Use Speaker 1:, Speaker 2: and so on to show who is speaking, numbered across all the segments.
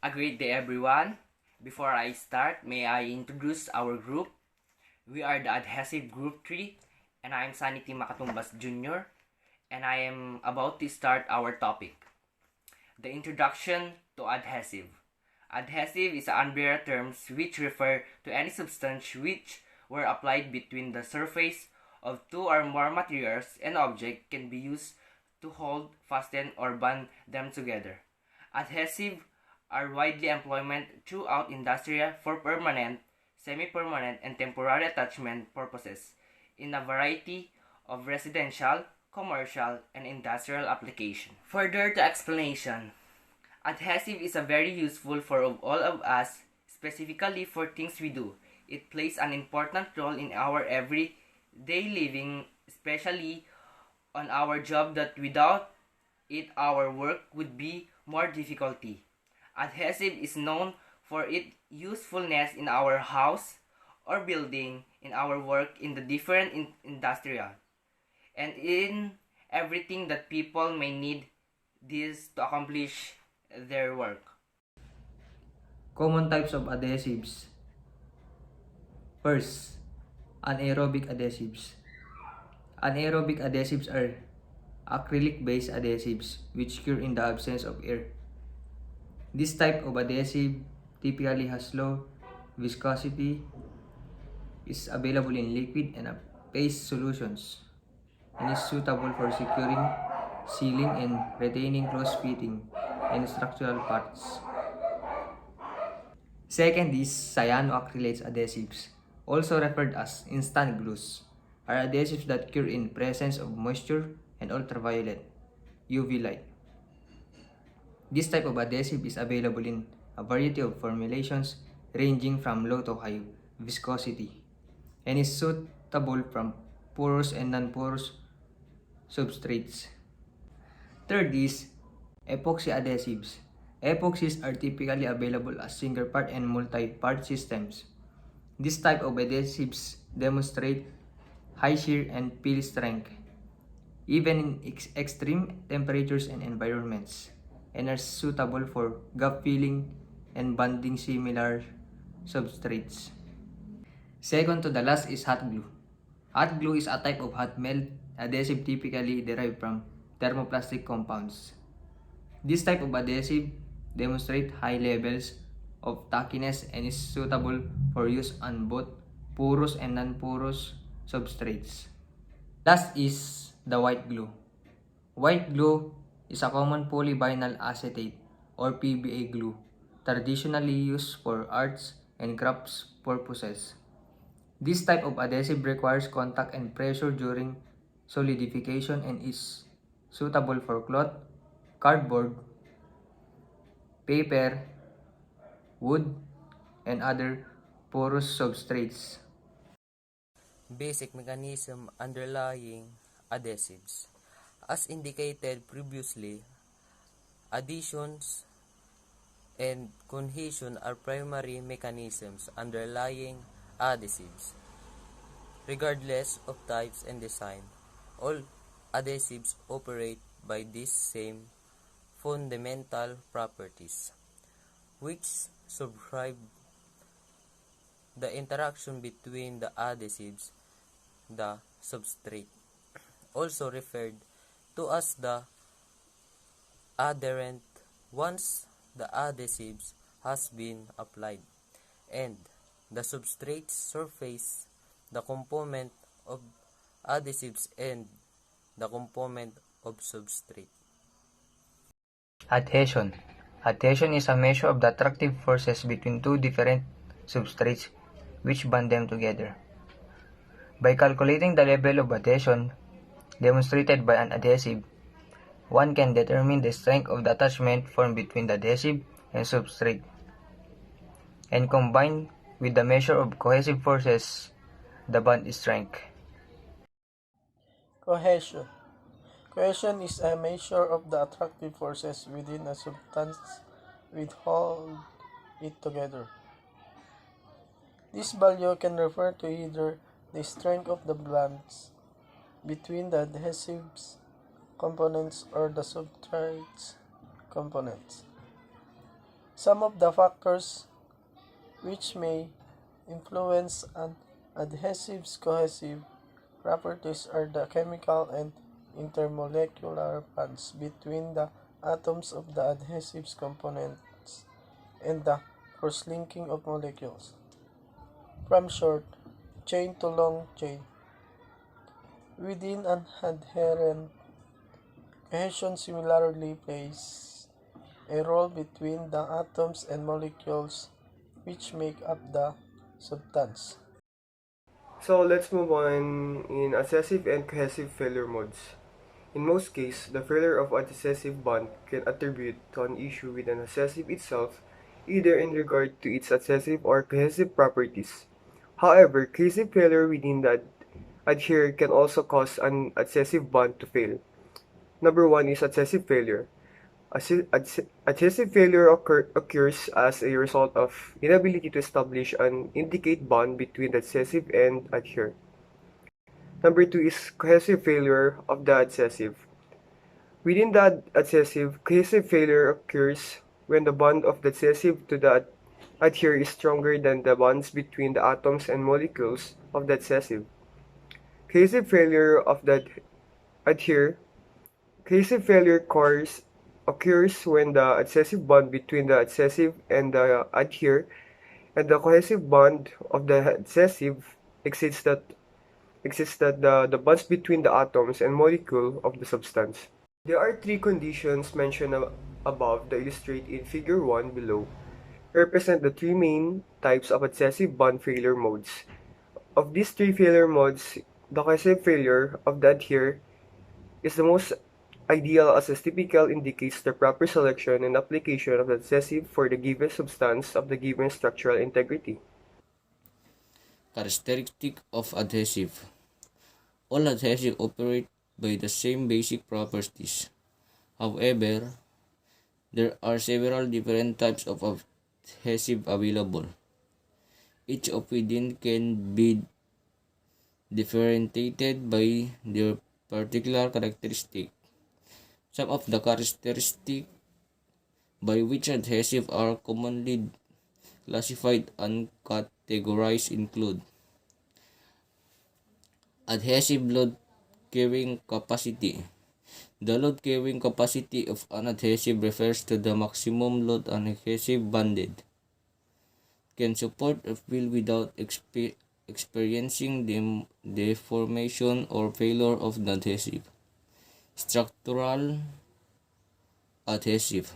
Speaker 1: A great day, everyone. Before I start, may I introduce our group? We are the Adhesive Group 3, and I am Sanity Makatumbas Jr., and I am about to start our topic. The introduction to adhesive. Adhesive is an umbrella term which refer to any substance which were applied between the surface of two or more materials and object can be used to hold, fasten, or bond them together. Adhesive are widely employed throughout industry for permanent, semi-permanent, and temporary attachment purposes in a variety of residential, commercial, and industrial application. Further to explanation, adhesive is a very useful for all of us, specifically for things we do. It plays an important role in our everyday living, especially on our job that without it our work would be more difficulty. Adhesive is known for its usefulness in our house or building, in our work in the different industrial, and in everything that people may need this to accomplish their work.
Speaker 2: Common types of adhesives. First, anaerobic adhesives. Anaerobic adhesives are acrylic-based adhesives which cure in the absence of air. This type of adhesive typically has low viscosity, is available in liquid and paste solutions, and is suitable for securing, sealing, and retaining close fitting and structural parts. Second is cyanoacrylates adhesives, also referred as instant glues, are adhesives that cure in presence of moisture and ultraviolet UV light. This type of adhesive is available in a variety of formulations ranging from low to high viscosity and is suitable from porous and non-porous substrates. Third is epoxy adhesives. Epoxies are typically available as single-part and multi-part systems. This type of adhesives demonstrate high shear and peel strength, even in extreme temperatures and environments, and are suitable for gap filling and bonding similar substrates. Second to the last is hot glue. Hot glue is a type of hot melt adhesive typically derived from thermoplastic compounds. This type of adhesive demonstrates high levels of tackiness and is suitable for use on both porous and non-porous substrates. Last is the white glue. White glue is a common polyvinyl acetate or PVA glue, traditionally used for arts and crafts purposes. This type of adhesive requires contact and pressure during solidification and is suitable for cloth, cardboard, paper, wood, and other porous substrates.
Speaker 3: Basic mechanism underlying adhesives. As indicated previously, adhesions and cohesion are primary mechanisms underlying adhesives. Regardless of types and design, all adhesives operate by these same fundamental properties, which survive the interaction between the adhesives, the substrate, also referred to as the adherent once the adhesives has been applied, and the substrate surface, the component of adhesives and the component of substrate.
Speaker 2: Adhesion. Adhesion is a measure of the attractive forces between two different substrates which bond them together. By calculating the level of adhesion demonstrated by an adhesive, one can determine the strength of the attachment formed between the adhesive and substrate, and combined with the measure of cohesive forces, the bond strength.
Speaker 4: Cohesion. Cohesion is a measure of the attractive forces within a substance which hold it together. This value can refer to either the strength of the bonds between the adhesives components or the substrates components. Some of the factors which may influence an adhesive's cohesive properties are the chemical and intermolecular bonds between the atoms of the adhesive's components and the cross-linking of molecules, from short chain to long chain. Within an adherent, cohesion similarly plays a role between the atoms and molecules which make up the substance.
Speaker 5: So let's move on in adhesive and cohesive failure modes. In most cases, the failure of an adhesive bond can attribute to an issue with an adhesive itself, either in regard to its adhesive or cohesive properties. However, cohesive failure within the adhere can also cause an adhesive bond to fail. Number one is adhesive failure. Adhesive failure occurs as a result of inability to establish an indicate bond between the adhesive and adhere. Number two is cohesive failure of the adhesive. Within the adhesive, cohesive failure occurs when the bond of the adhesive to the adhere is stronger than the bonds between the atoms and molecules of the adhesive. Cohesive failure of the adhere. Cohesive failure occurs when the adhesive bond between the adhesive and the adhere and the cohesive bond of the adhesive exceeds the bonds between the atoms and molecule of the substance. There are three conditions mentioned above that illustrate in figure 1 below, represent the three main types of adhesive bond failure modes. Of these three failure modes, the cohesive failure of the adhere is the most ideal as it typically indicates the proper selection and application of the adhesive for the given substance of the given structural integrity.
Speaker 3: Characteristic of adhesive. All adhesives operate by the same basic properties. However, there are several different types of adhesive available. Each of within can be differentiated by their particular characteristic. Some of the characteristics by which adhesives are commonly classified and categorized include adhesive load carrying capacity. The load carrying capacity of an adhesive refers to the maximum load an adhesive banded can support a field without experiencing the deformation or failure of the adhesive. Structural adhesive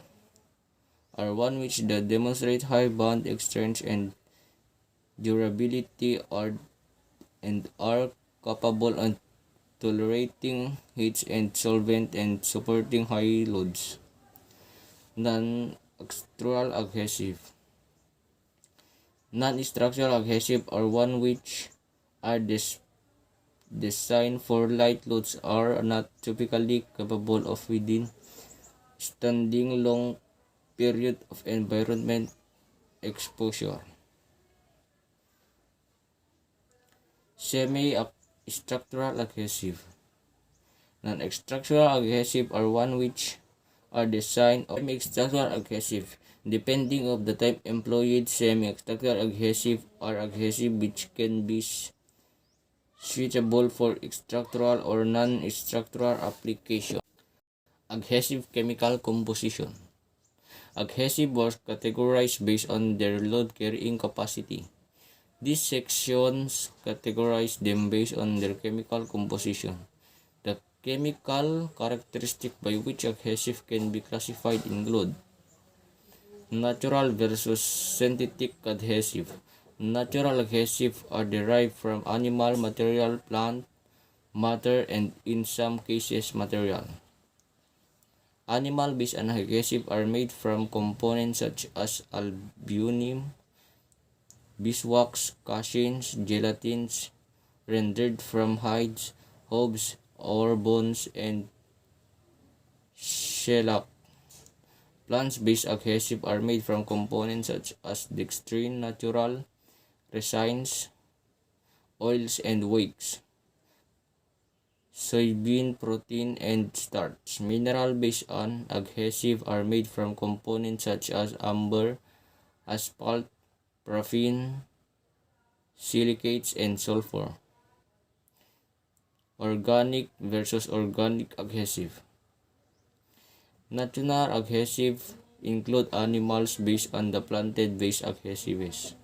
Speaker 3: are one which demonstrate high bond strength and durability and are capable of tolerating heat and solvent and supporting high loads. Non-structural adhesive. Non-structural adhesive are one which are designed for light loads are not typically capable of withstanding long period of environment exposure. Semi-structural adhesive. Non-structural adhesive are one which are designed of semi-structural adhesive. Depending on the type employed, semi-structural adhesive are adhesive which can be suitable for structural or non-structural application. Adhesive chemical composition. Adhesives were categorized based on their load carrying capacity. These sections categorize them based on their chemical composition. The chemical characteristic by which adhesive can be classified include natural versus synthetic adhesive. Natural adhesives are derived from animal material, plant matter, and in some cases material. Animal-based adhesives are made from components such as albumin, beeswax, caseins, gelatins, rendered from hides, hooves, or bones, and shellac. Plant-based adhesives are made from components such as dextrine, natural resins, oils, and wax. soybean protein, and starch. Mineral based on adhesive are made from components such as amber, asphalt, paraffin, silicates, and sulfur. Organic versus organic adhesive. Natural adhesive include animals based on the planted-based adhesives,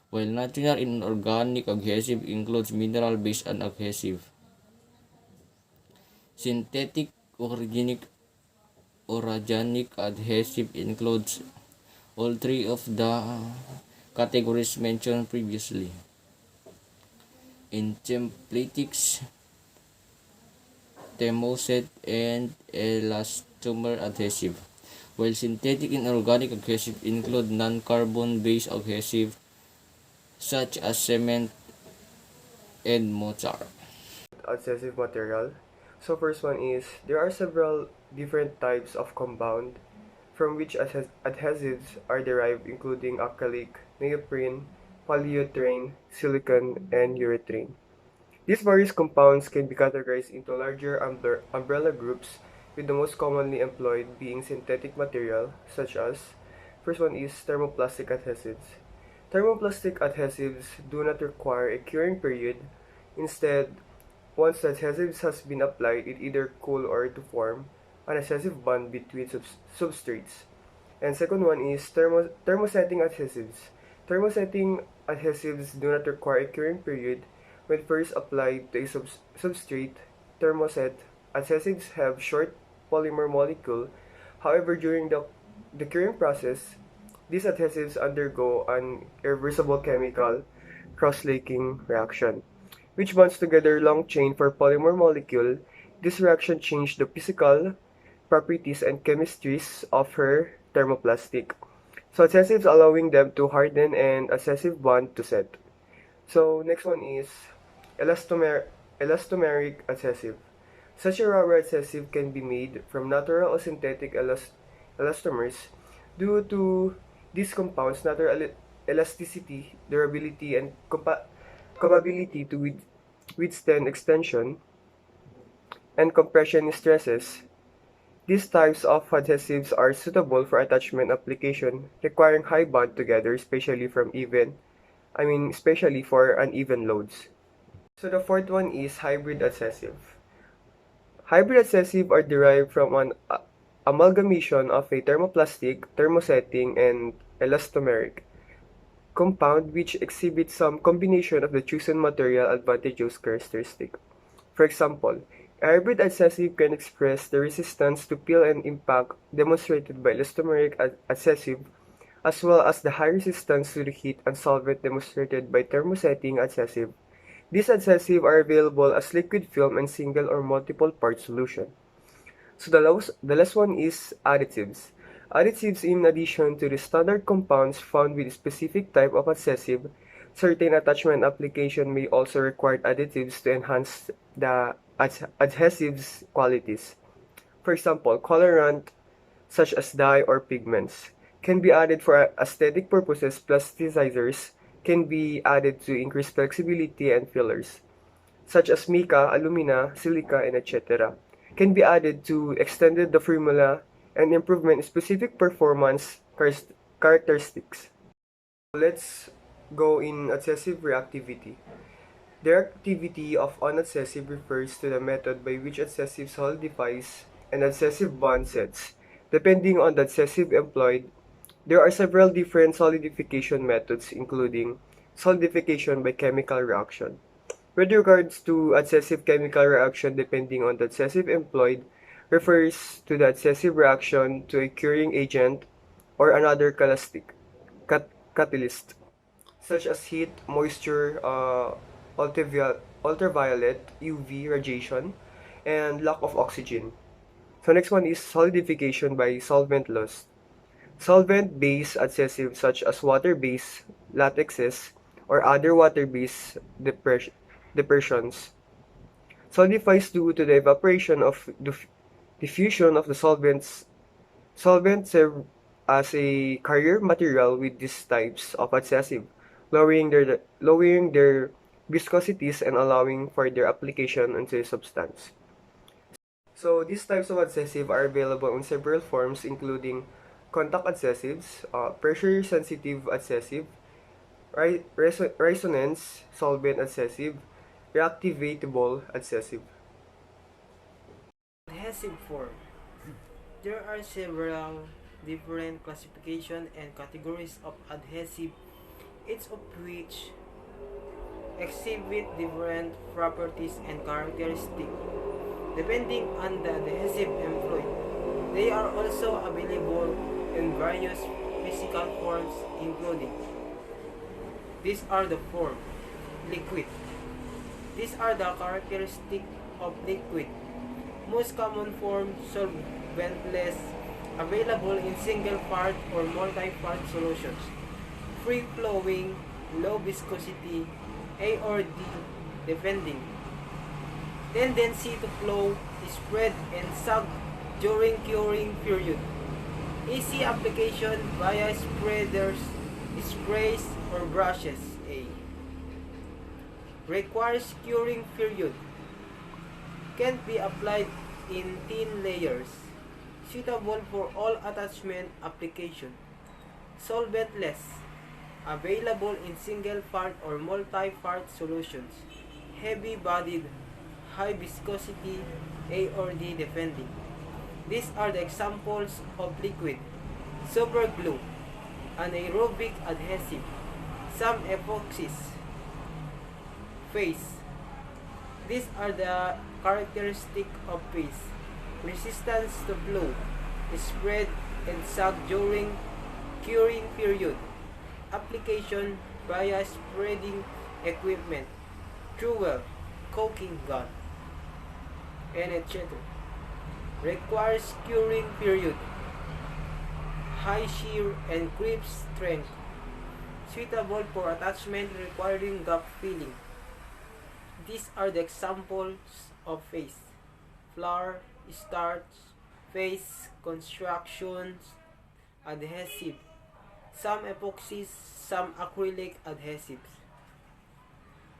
Speaker 3: while natural and organic adhesive includes mineral-based adhesive. Synthetic organic adhesive includes all three of the categories mentioned previously. In templates, thermoset, and elastomer adhesive, while synthetic and organic adhesive include non-carbon-based adhesive such as cement and mortar.
Speaker 5: Adhesive material. So first one is, there are several different types of compound from which adhesives are derived, including acrylic, neoprene, polyurethane, silicone, and urethane. These various compounds can be categorized into larger umbrella groups, with the most commonly employed being synthetic material, such as, first one is thermoplastic adhesives. Thermoplastic adhesives do not require a curing period. Instead, once the adhesives has been applied, it either cool or to form an adhesive bond between substrates. And second one is thermosetting adhesives. Thermosetting adhesives do not require a curing period. When first applied to a substrate, thermoset adhesives have short polymer molecule. However, during the curing process, these adhesives undergo an irreversible chemical cross-linking reaction, which bonds together long chain for polymer molecule. This reaction changed the physical properties and chemistries of her thermoplastic. So adhesives allowing them to harden and adhesive bond to set. So next one is elastomeric adhesive. Such a rubber adhesive can be made from natural or synthetic elastomers. Due to these compounds' natural elasticity, durability, and capability to withstand extension and compression stresses, these types of adhesives are suitable for attachment application requiring high bond together, especially for uneven loads. So the fourth one is hybrid adhesive. Hybrid adhesive are derived from an amalgamation of a thermoplastic, thermosetting, and elastomeric compound which exhibits some combination of the chosen material advantageous characteristic. For example, a hybrid adhesive can express the resistance to peel and impact demonstrated by elastomeric adhesive, as well as the high resistance to the heat and solvent demonstrated by thermosetting adhesive. These adhesives are available as liquid film and single or multiple part solution. So the last one is additives. Additives, in addition to the standard compounds found with a specific type of adhesive, certain attachment application may also require additives to enhance the adhesive's qualities. For example, colorant such as dye or pigments can be added for aesthetic purposes. Plasticizers can be added to increase flexibility, and fillers such as mica, alumina, silica, and etc. can be added to extend the formula and improvement specific performance characteristics. Let's go in adhesive reactivity. The reactivity of an adhesive refers to the method by which adhesive solidifies and adhesive bond sets. Depending on the adhesive employed, there are several different solidification methods, including solidification by chemical reaction. With regards to adhesive chemical reaction, depending on the adhesive employed, refers to the adhesive reaction to a curing agent or another catalyst, such as heat, moisture, ultraviolet, UV radiation, and lack of oxygen. So next one is solidification by solvent loss. Solvent-based adhesives such as water-based latexes or other water-based depressions solidifies due to the evaporation of diffusion of the solvents. Solvents serve as a carrier material with these types of adhesive, lowering their viscosities and allowing for their application onto a substance. So these types of adhesive are available in several forms, including contact adhesives, pressure-sensitive adhesive, resonance solvent adhesive, reactivatable adhesive.
Speaker 6: Adhesive form. There are several different classification and categories of adhesive, each of which exhibit different properties and characteristics depending on the adhesive employed. They are also available in various physical forms, including these are the form liquid. These are the characteristics of liquid. Most common form solventless, available in single part or multi-part solutions. Free flowing, low viscosity, A or D, depending. Tendency to flow, spread and sag during curing period. Easy application via spreaders, sprays or brushes. A. Requires curing period. Can be applied in thin layers. Suitable for all attachment application. Solventless. Available in single part or multi-part solutions. Heavy bodied, high viscosity, A or D depending. These are the examples of liquid. Super glue, anaerobic adhesive, some epoxies, phase. These are the characteristics of phase. Resistance to flow, spread and sag during curing period. Application via spreading equipment, trowel, caulking gun, and etc. Requires curing period, high shear and grip strength, suitable for attachment requiring gap filling. These are the examples of phase: flour, starch, phase, constructions, adhesive, some epoxies, some acrylic adhesives.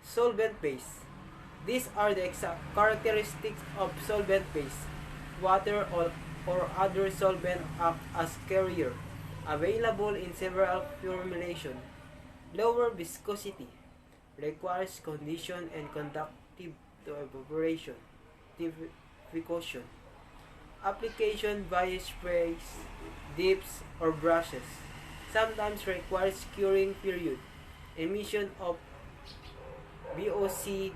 Speaker 6: Solvent base. These are the characteristics of solvent base. Water or other solvent act as carrier. Available in several formulations. Lower viscosity. Requires condition and conductive to evaporation. Diffusion. Application via sprays, dips, or brushes. Sometimes requires curing period. Emission of VOC.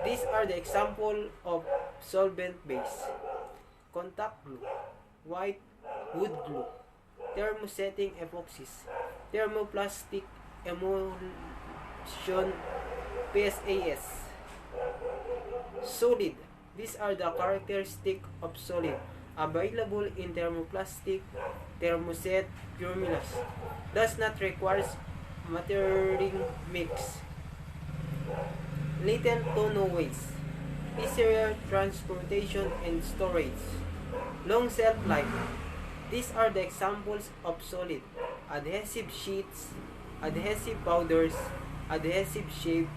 Speaker 6: These are the example of solvent base. Contact glue, white wood glue, thermosetting epoxies, thermoplastic emulsion PSAS. Solid. These are the characteristics of solid. Available in thermoplastic, thermoset, formulas. Does not require maturing mix. Little to no waste. Easier transportation and storage. Long shelf life. These are the examples of solid. Adhesive sheets, adhesive powders, adhesive shape,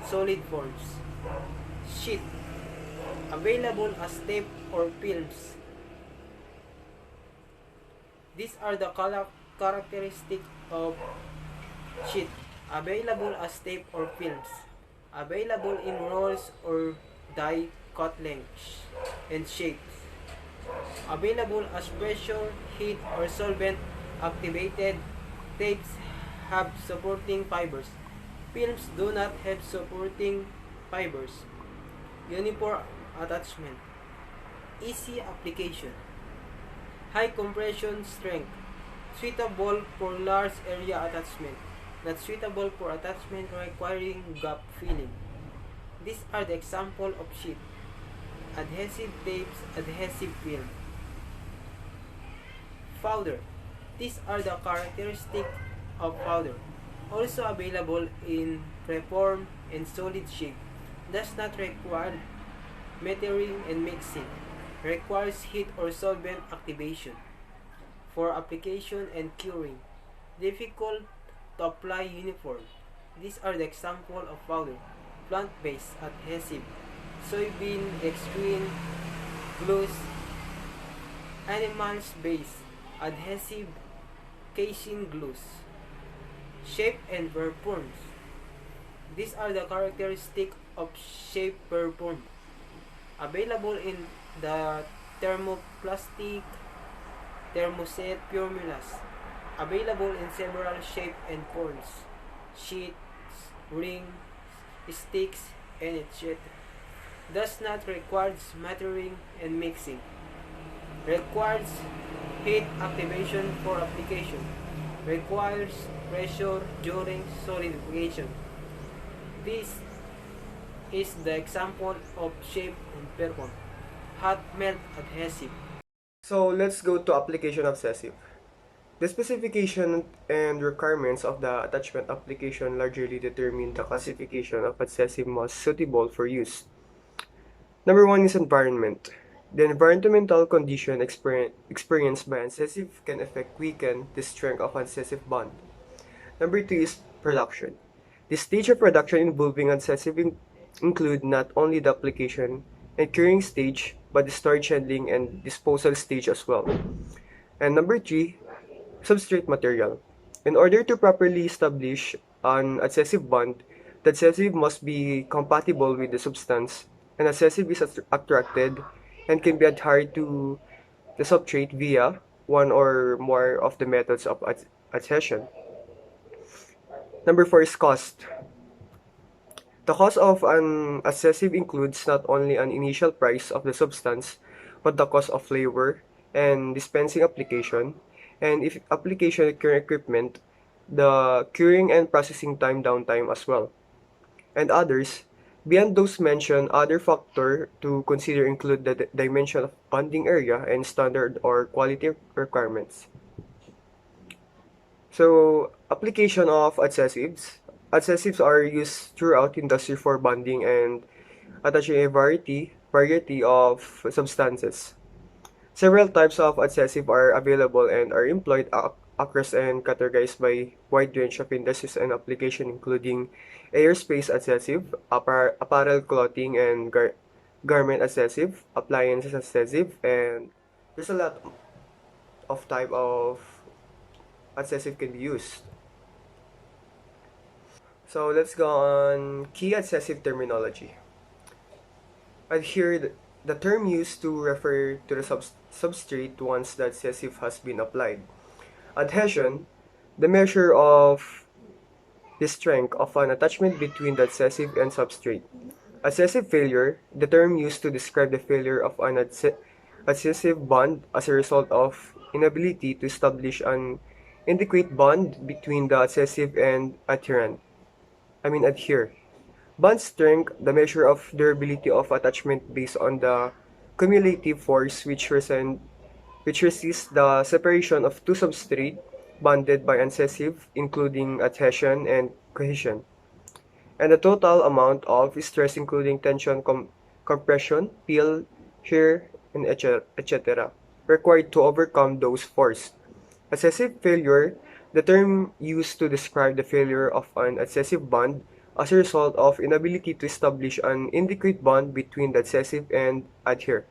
Speaker 6: solid forms. Sheet. Available as tape or films. These are the characteristics of sheet. Available as tape or films. Available in rolls or die cut lengths and shapes. Available as pressure, heat, or solvent activated. Tapes have supporting fibers. Films do not have supporting fibers. Uniform attachment. Easy application. High compression strength. Suitable for large area attachment. Not suitable for attachment requiring gap filling. These are the example of sheet. Adhesive tapes, adhesive film. Powder. These are the characteristics of powder. Also available in preform and solid shape. Does not require metering and mixing. Requires heat or solvent activation. For application and curing. Difficult to apply uniform. These are the example of powder, plant-based adhesive, soybean dextrin glues, animals-based adhesive casing glues, shape and performance. These are the characteristics of shape perform. Available in the thermoplastic thermoset formulas. Available in several shapes and forms. Sheets, rings, sticks, and etc. Does not requires smattering and mixing. Requires heat activation for application. Requires pressure during solidification. This is the example of shape and perform. Hot melt adhesive.
Speaker 5: So let's go to application of adhesive. The specification and requirements of the attachment application largely determine the classification of adhesive most suitable for use. Number 1 is environment. The environmental condition experienced by adhesive can affect weaken the strength of adhesive bond. Number 2 is production. The stage of production involving adhesive include not only the application and curing stage, but the storage, handling, and disposal stage as well. And number 3, substrate material. In order to properly establish an adhesive bond, the adhesive must be compatible with the substance, and adhesive is attracted and can be adhered to the substrate via one or more of the methods of adhesion. Number 4 is cost. The cost of an adhesive includes not only an initial price of the substance, but the cost of labor and dispensing application, and if application require equipment, the curing and processing time downtime as well, and others. Beyond those mentioned, other factors to consider include the dimension of bonding area and standard or quality requirements. So, application of adhesives. Adhesives are used throughout industry for bonding and attaching a variety of substances. Several types of adhesive are available and are employed across and categorized by wide range of industries and application, including aerospace adhesive, apparel clothing and garment adhesive, appliances adhesive, and there's a lot of type of adhesive can be used. So let's go on key adhesive terminology. Adhere, the term used to refer to the substrate once the adhesive has been applied. Adhesion, the measure of the strength of an attachment between the adhesive and substrate. Adhesive failure, the term used to describe the failure of an adhesive bond as a result of inability to establish an adequate bond between the adhesive and adhere. Bond strength, the measure of durability of attachment based on the cumulative force which resists the separation of two substrates bonded by adhesive, including adhesion and cohesion, and the total amount of stress, including tension, compression, peel, shear, and etc., required to overcome those forces. Adhesive failure, the term used to describe the failure of an adhesive bond as a result of inability to establish an adequate bond between the adhesive and adhere.